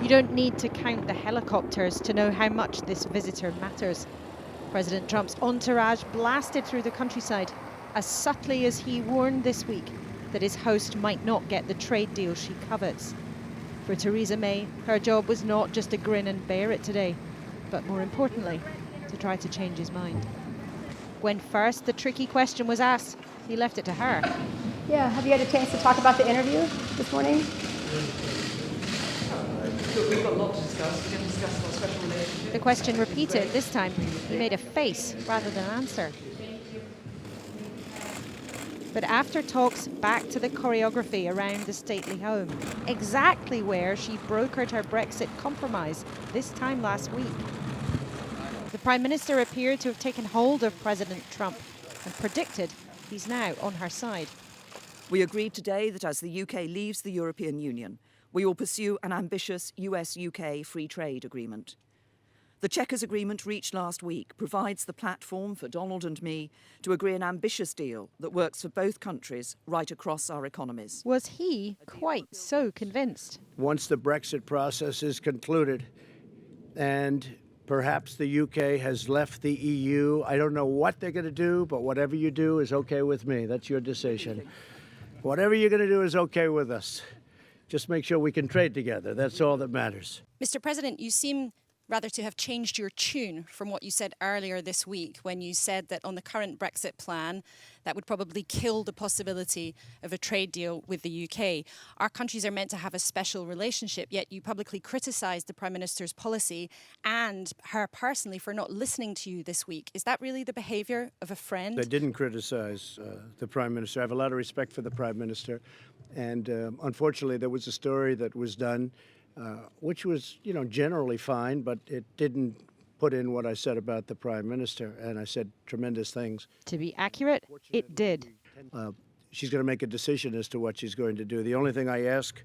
You don't need to count the helicopters to know how much this visitor matters. President Trump's entourage blasted through the countryside as subtly as he warned this week that his host might not get the trade deal she covets. For Theresa May, her job was not just to grin and bear it today, but more importantly, to try to change his mind. When first the tricky question was asked, he left it to her. Yeah, have you had a chance to talk about the interview this morning? We've got a lot to discuss. We're going to discuss our special relationship. The question repeated. This time, he made a face rather than answer. But after talks back to the choreography around the stately home, exactly where she brokered her Brexit compromise this time last week. The Prime Minister appeared to have taken hold of President Trump and predicted he's now on her side. We agreed today that as the UK leaves the European Union, we will pursue an ambitious US-UK free trade agreement. The Chequers Agreement reached last week provides the platform for Donald and me to agree an ambitious deal that works for both countries right across our economies. Was he quite so convinced? Once the Brexit process is concluded and perhaps the UK has left the EU, I don't know what they're going to do, but whatever you do is okay with me. That's your decision. Whatever you're going to do is okay with us. Just make sure we can trade together. That's all that matters. Mr. President, you seem rather to have changed your tune from what you said earlier this week when you said that on the current Brexit plan, that would probably kill the possibility of a trade deal with the UK. Our countries are meant to have a special relationship, yet you publicly criticised the Prime Minister's policy and her personally for not listening to you this week. Is that really the behaviour of a friend? I didn't criticise the Prime Minister. I have a lot of respect for the Prime Minister. And unfortunately, there was a story that was done which was, generally fine, but it didn't put in what I said about the Prime Minister, and I said tremendous things. To be accurate, it did. She's going to make a decision as to what she's going to do. The only thing I ask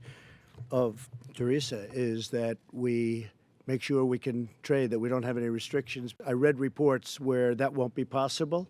of Theresa is that we make sure we can trade, that we don't have any restrictions. I read reports where that won't be possible,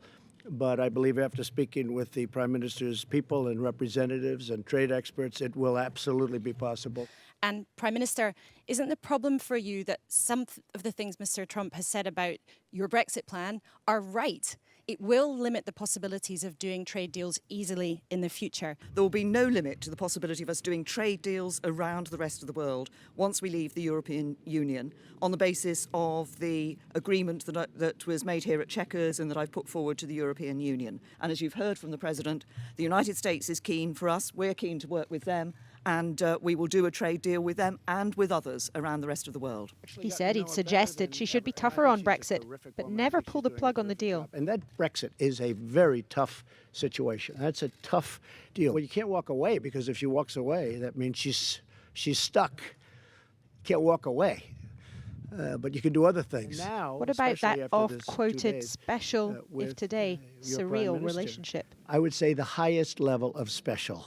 but I believe after speaking with the Prime Minister's people and representatives and trade experts, it will absolutely be possible. And Prime Minister, isn't the problem for you that some of the things Mr. Trump has said about your Brexit plan are right? It will limit the possibilities of doing trade deals easily in the future. There will be no limit to the possibility of us doing trade deals around the rest of the world once we leave the European Union on the basis of the agreement that was made here at Chequers and that I've put forward to the European Union. And as you've heard from the President, the United States is keen for us. We're keen to work with them. And we will do a trade deal with them and with others around the rest of the world. He said he'd suggested she should be tougher on Brexit, but never pull the plug on the deal. And that Brexit is a very tough situation. That's a tough deal. Well, you can't walk away, because if she walks away, that means she's stuck. You can't walk away. But you can do other things. Now, what about that oft-quoted special, if today, surreal relationship? I would say the highest level of special.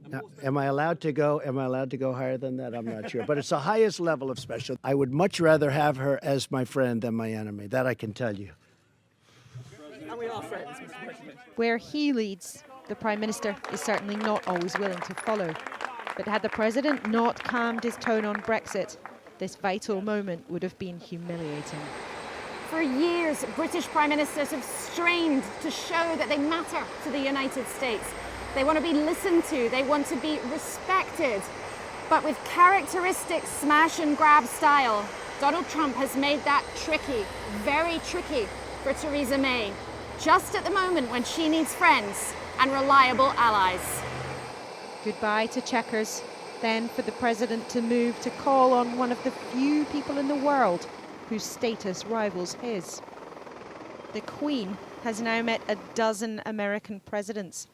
Now, am I allowed to go? Am I allowed to go higher than that? I'm not sure. But it's the highest level of special. I would much rather have her as my friend than my enemy. That I can tell you. And we are friends, Mr. President. Where he leads, the Prime Minister is certainly not always willing to follow. But had the President not calmed his tone on Brexit, this vital moment would have been humiliating. For years, British Prime Ministers have strained to show that they matter to the United States. They want to be listened to, they want to be respected. But with characteristic smash and grab style, Donald Trump has made that tricky, very tricky for Theresa May, just at the moment when she needs friends and reliable allies. Goodbye to Chequers, then for the President to move to call on one of the few people in the world whose status rivals his. The Queen has now met a dozen American presidents.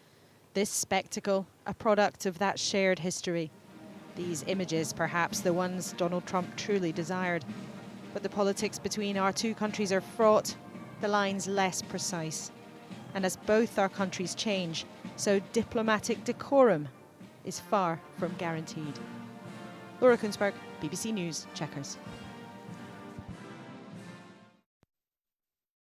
This spectacle, a product of that shared history. These images, perhaps the ones Donald Trump truly desired. But the politics between our two countries are fraught, the lines less precise. And as both our countries change, so diplomatic decorum is far from guaranteed. Laura Kunzberg, BBC News, Chequers.